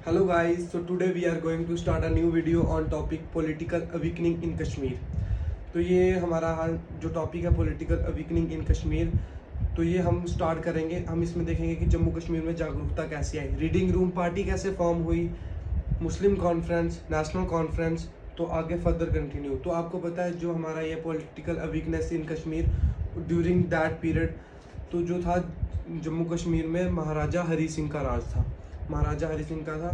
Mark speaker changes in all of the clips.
Speaker 1: Hello guys, so today we are going to start a new video on topic political awakening in Kashmir। तो ये हमारा जो topic है political awakening इन कश्मीर, तो ये हम स्टार्ट करेंगे। हम इसमें देखेंगे कि जम्मू कश्मीर में जागरूकता कैसे आई, रीडिंग रूम पार्टी कैसे फॉर्म हुई, मुस्लिम कॉन्फ्रेंस, नेशनल कॉन्फ्रेंस, तो आगे फर्दर कंटिन्यू। तो आपको पता है जो हमारा ये political awareness in Kashmir during that period, तो जो था जम्मू कश्मीर में महाराजा हरी सिंह का राज था। महाराजा हरी सिंह का था,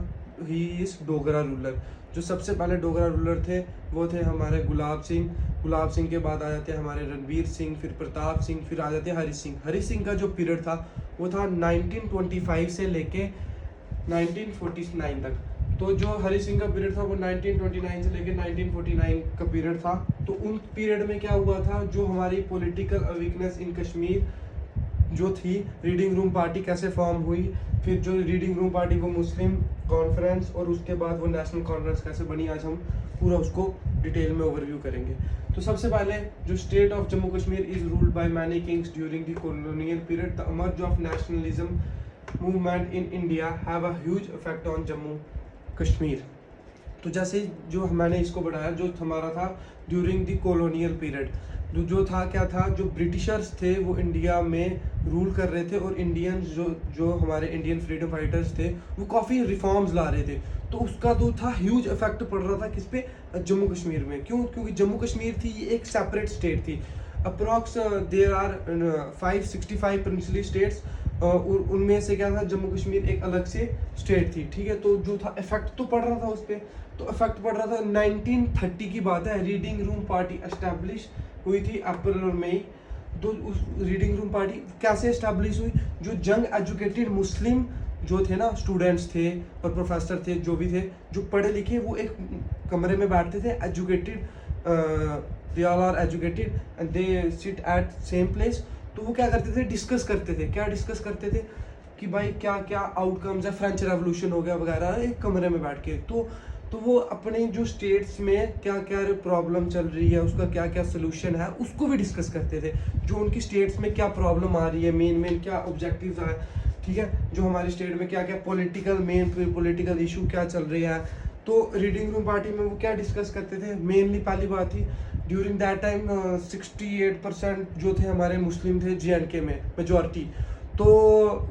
Speaker 1: ही इज़ डोगरा रूलर। जो सबसे पहले डोगरा रूलर थे वो थे हमारे गुलाब सिंह। गुलाब सिंह के बाद आ जाते हैं हमारे रणवीर सिंह, फिर प्रताप सिंह, फिर आ जाते हैं हरी सिंह। हरी सिंह का जो पीरियड था वो था 1925 से लेके 1949 तक। तो जो हरी सिंह का पीरियड था वो 1929 से लेके 1949 का पीरियड था। तो उन पीरियड में क्या हुआ था, जो हमारी पॉलिटिकल अवेकनेस इन कश्मीर जो थी, रीडिंग रूम पार्टी कैसे फॉर्म हुई, फिर जो रीडिंग रूम पार्टी वो मुस्लिम कॉन्फ्रेंस और उसके बाद वो नेशनल कॉन्फ्रेंस कैसे बनी, आज हम पूरा उसको डिटेल में ओवरव्यू करेंगे। तो सबसे पहले जो state of Jammu Kashmir is ruled by many Kings during the colonial period. The emerge of nationalism movement in India have a huge effect on Jammu Kashmir. तो जैसे जो मैंने इसको बढ़ाया, जो हमारा था ड्यूरिंग द कॉलोनियल पीरियड, जो था क्या था, जो ब्रिटिशर्स थे वो इंडिया में रूल कर रहे थे और इंडियंस जो हमारे इंडियन फ्रीडम फाइटर्स थे वो काफ़ी रिफॉर्म्स ला रहे थे। तो उसका जो था ह्यूज इफेक्ट पड़ रहा था किस पे, जम्मू कश्मीर में। क्यों? क्योंकि जम्मू कश्मीर थी ये एक सेपरेट स्टेट थी। Approx there are 565 princely states, और उनमें से क्या था, जम्मू कश्मीर एक अलग से स्टेट थी। ठीक है, तो जो था इफेक्ट तो पड़ रहा था उस पर, तो इफेक्ट पड़ रहा था। 1930 की बात है, रीडिंग रूम पार्टी एस्टेब्लिश हुई थी अप्रैल और मई। तो उस रीडिंग रूम पार्टी कैसे एस्टेब्लिश हुई, जो यंग एजुकेटेड मुस्लिम जो थे ना, स्टूडेंट्स थे और प्रोफेसर थे, जो भी थे जो पढ़े लिखे, वो एक कमरे में बैठते थे। Educated, they all are educated and they sit at same place. तो वो क्या करते थे, डिस्कस करते थे। क्या डिस्कस करते थे कि भाई क्या क्या आउटकम्स है, फ्रेंच रेवोल्यूशन हो गया वगैरह, एक कमरे में बैठ के। तो वो अपने जो स्टेट्स में क्या क्या प्रॉब्लम चल रही है, उसका क्या क्या सोल्यूशन है, उसको भी डिस्कस करते थे। जो उनकी स्टेट्स में क्या प्रॉब्लम आ रही है, मेन क्या ऑब्जेक्टिव्स है, ठीक है, जो हमारे स्टेट में क्या क्या पॉलिटिकल इशू क्या चल रही है। तो रीडिंग रूम पार्टी में वो क्या डिस्कस करते थे, मेनली पहली बात थी ड्यूरिंग दैट टाइम 68% जो थे हमारे मुस्लिम थे JNK में, मेजॉरिटी। तो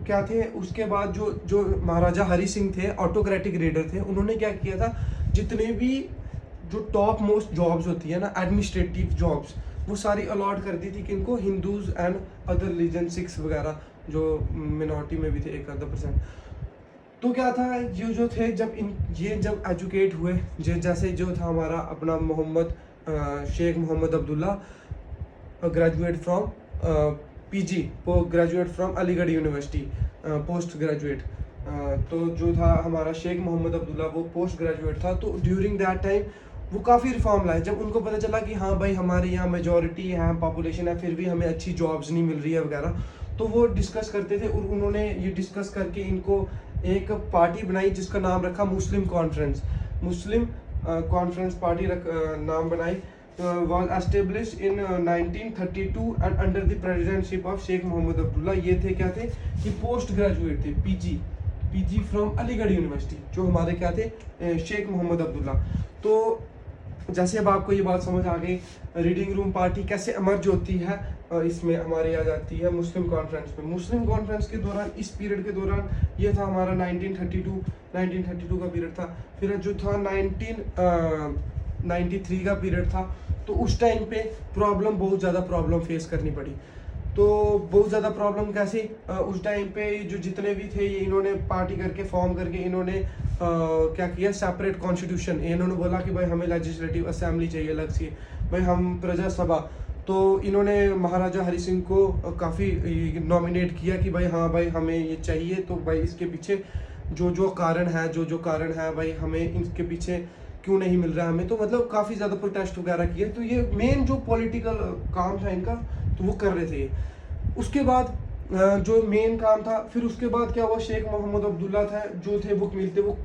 Speaker 1: क्या थे, उसके बाद जो महाराजा हरी सिंह थे, ऑटोक्रेटिक लीडर थे, उन्होंने क्या किया था, जितने भी जो टॉप मोस्ट जॉब्स होती है ना, एडमिनिस्ट्रेटिव जॉब्स, वो सारी अलॉट कर दी थी किनको, Hindus and other religion, Sikhs वगैरह जो मिनॉरिटी में भी थे 1-2%। तो क्या था, ये जो थे जब एजुकेट हुए, जैसे जो था हमारा अपना Sheikh Mohammad Abdullah, graduate from PG, graduate from Aligarh university, post graduate. तो जो था हमारा शेख मोहम्मद अब्दुल्ला, वो पोस्ट ग्रेजुएट था। तो ड्यूरिंग दैट टाइम वो काफ़ी रिफॉर्म लाए। जब उनको पता चला कि हाँ भाई हमारे यहाँ मेजॉरिटी है, पॉपुलेशन है, फिर भी हमें अच्छी जॉब्स नहीं मिल रही है वगैरह, तो वो डिस्कस करते थे। और उन्होंने ये डिस्कस करके इनको एक पार्टी बनाई जिसका नाम रखा मुस्लिम कॉन्फ्रेंस। मुस्लिम कॉन्फ्रेंस पार्टी नाम बनाई, was established in 1932 and under the presidency of Sheikh Mohammad Abdullah. ये थे क्या थे, कि पोस्ट ग्रेजुएट थे, PG फ्रॉम अलीगढ़ यूनिवर्सिटी, जो हमारे क्या थे, शेख मोहम्मद अब्दुल्ला। तो जैसे अब आपको ये बात समझ आ गई, रीडिंग रूम पार्टी कैसे इमर्ज होती है, इसमें हमारी आ जाती है मुस्लिम कॉन्फ्रेंस में। मुस्लिम कॉन्फ्रेंस के दौरान, इस पीरियड के दौरान, ये था हमारा 1932 का पीरियड था। फिर जो था 1993 का पीरियड था। तो उस टाइम पे बहुत ज़्यादा प्रॉब्लम फेस करनी पड़ी। तो बहुत ज़्यादा प्रॉब्लम कैसे, उस टाइम पे जो जितने भी थे, ये इन्होंने पार्टी करके फॉर्म करके इन्होंने क्या किया, सेपरेट कॉन्स्टिट्यूशन। इन्होंने बोला कि भाई हमें लेजिस्लेटिव असेंबली चाहिए अलग से, भाई हम प्रजा सभा। तो इन्होंने महाराजा हरी सिंह को काफ़ी नॉमिनेट किया कि भाई हाँ भाई हमें ये चाहिए। तो भाई इसके पीछे जो कारण है भाई, हमें इनके पीछे क्यों नहीं मिल रहा हमें। तो मतलब काफ़ी ज़्यादा प्रोटेस्ट वगैरह किए। तो ये मेन जो पॉलिटिकल काम था इनका, तो वो कर रहे थे। उसके बाद जो मेन काम था, फिर उसके बाद क्या हुआ, शेख मोहम्मद अब्दुल्ला था जो थे, वो मिलते, वो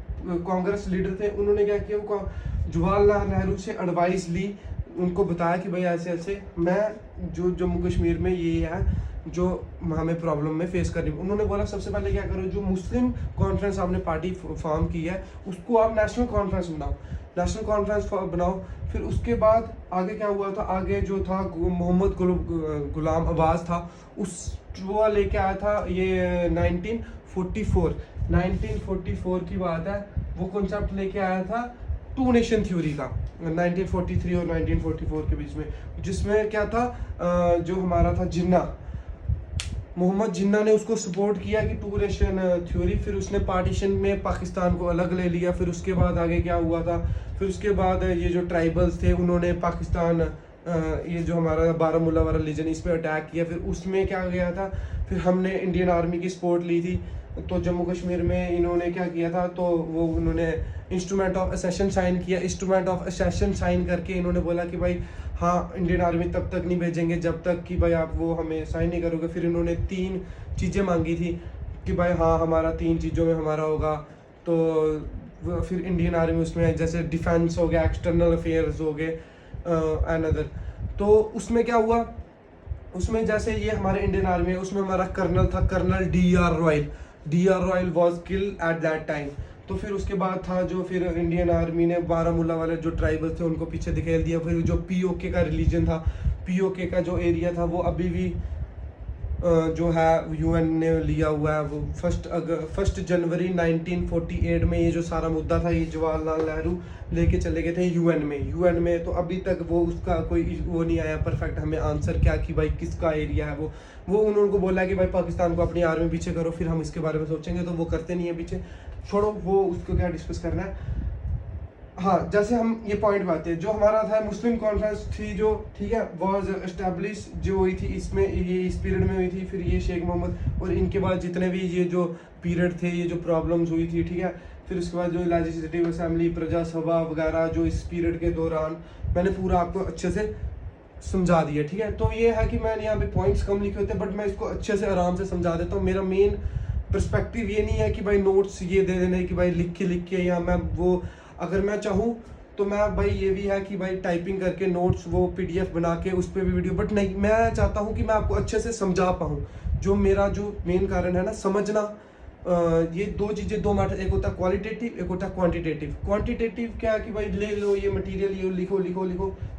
Speaker 1: कांग्रेस लीडर थे। उन्होंने क्या किया, वो जवाहरलाल नेहरू से एडवाइस ली, उनको बताया कि भाई ऐसे ऐसे मैं जो जम्मू कश्मीर में ये है, जो हमें प्रॉब्लम में फेस करनी। उन्होंने बोला सबसे पहले क्या करो, जो मुस्लिम कॉन्फ्रेंस आपने पार्टी फॉर्म की है उसको आप नेशनल कॉन्फ्रेंस बनाओ, नेशनल कॉन्फ्रेंस बनाओ। फिर उसके बाद आगे क्या हुआ था, आगे जो था मोहम्मद गुलाम अब्बास था, उस वो लेके आया था ये 1944 की बात है, वो कॉन्सेप्ट लेके आया था टू नेशन थ्योरी का 1943 और 1944 के बीच में, जिसमें क्या था जो हमारा था जिन्ना, मोहम्मद जिन्ना ने उसको सपोर्ट किया कि टू नेशन थ्योरी। फिर उसने पार्टीशन में पाकिस्तान को अलग ले लिया। फिर उसके बाद आगे क्या हुआ था, फिर उसके बाद ये जो ट्राइबल्स थे उन्होंने पाकिस्तान ये जो हमारा बारामूला वाला रीजन इस पर अटैक किया। फिर उसमें क्या गया था, फिर हमने इंडियन आर्मी की सपोर्ट ली थी। तो जम्मू कश्मीर में इन्होंने क्या किया था, तो वो उन्होंने इंस्ट्रूमेंट ऑफ असेशन साइन किया। इंस्ट्रूमेंट ऑफ असेशन साइन करके इन्होंने बोला कि भाई हाँ इंडियन आर्मी तब तक नहीं भेजेंगे जब तक कि भाई आप वो हमें साइन नहीं करोगे। फिर इन्होंने 3 चीज़ें मांगी थी कि भाई हाँ हमारा 3 चीज़ों में हमारा होगा। तो फिर इंडियन आर्मी उसमें जैसे डिफेंस हो गया, एक्सटर्नल अफेयर्स हो गए एंड अदर। तो उसमें क्या हुआ, उसमें जैसे ये हमारे इंडियन आर्मी है उसमें हमारा कर्नल था, colonel D R Royal was kill at that time. तो फिर उसके बाद था जो फिर इंडियन आर्मी ने बारामूला वाले जो ट्राइबल्स थे उनको पीछे दिखेल दिया। फिर जो पीओके का रिलीजन था, पीओके का जो एरिया था वो अभी भी जो है यूएन ने लिया हुआ है। वो 1 जनवरी 1948 में ये जो सारा मुद्दा था ये जवाहरलाल नेहरू लेके चले गए थे यूएन में। तो अभी तक वो उसका कोई वो नहीं आया परफेक्ट हमें आंसर क्या कि भाई किसका एरिया है वो उन्होंने बोला कि भाई पाकिस्तान को अपनी आर्मी पीछे करो, फिर हम इसके बारे में सोचेंगे। तो वो करते नहीं है पीछे, छोड़ो वो उसको क्या डिस्कस करना है। हाँ जैसे हम ये पॉइंट पे आते हैं, जो हमारा था मुस्लिम कॉन्फ्रेंस थी जो, ठीक है, वॉज एस्टेब्लिश जो हुई थी इसमें ये इस पीरियड में हुई थी। फिर ये शेख मोहम्मद और इनके बाद जितने भी ये जो पीरियड थे, ये जो प्रॉब्लम्स हुई थी, ठीक है। फिर उसके बाद जो लेजिस्लेटिव असेंबली, प्रजा सभा वगैरह जो इस पीरियड के दौरान मैंने पूरा आपको अच्छे से समझा दिया, ठीक है। तो ये है कि मैंने यहाँ पे पॉइंट्स कम लिखे होते हैं बट मैं इसको अच्छे से आराम से समझा देता हूँ। मेरा मेन पर्सपेक्टिव ये नहीं है कि भाई नोट्स ये दे देने कि भाई लिख के या मैं वो, अगर मैं चाहूँ तो मैं भाई ये भी है कि भाई टाइपिंग करके नोट्स वो पीडीएफ बना के उस पर भी वीडियो, बट नहीं, मैं चाहता हूँ कि मैं आपको अच्छे से समझा पाऊँ। जो मेरा जो मेन कारण है ना समझना, ये 2 चीज़ें, 2 मैटर, एक होता है क्वालिटेटिव, एक होता है क्वांटिटेटिव। क्वांटिटेटिव क्या है कि भाई ले लो ये मटेरियल, ये लिखो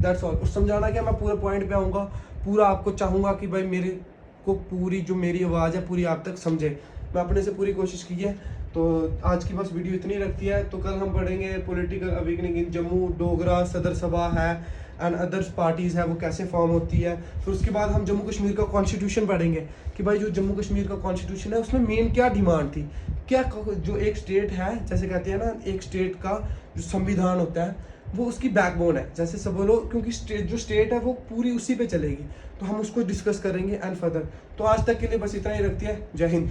Speaker 1: दैट्स ऑल। और समझाना क्या, मैं पूरे पॉइंट पे आऊँगा, पूरा आपको चाहूँगा कि भाई मेरे को पूरी जो मेरी आवाज़ है पूरी आप तक समझे। मैं अपने से पूरी कोशिश की है। तो आज की बस वीडियो इतनी रखती है। तो कल हम पढ़ेंगे पॉलिटिकल अवेकनिंग इन जम्मू, डोगरा सदर सभा है एंड अदर्स पार्टीज़ है वो कैसे फॉर्म होती है। फिर उसके बाद हम जम्मू कश्मीर का कॉन्स्टिट्यूशन पढ़ेंगे कि भाई जो जम्मू कश्मीर का कॉन्स्टिट्यूशन है उसमें मेन क्या डिमांड थी, क्या जो एक स्टेट है, जैसे कहते हैं ना एक स्टेट का जो संविधान होता है वो उसकी बैकबोन है, जैसे सब लोग, क्योंकि जो स्टेट है वो पूरी उसी पे चलेगी। तो हम उसको डिस्कस करेंगे एंड फर्दर। तो आज तक के लिए बस इतना ही रखती है। जय हिंद।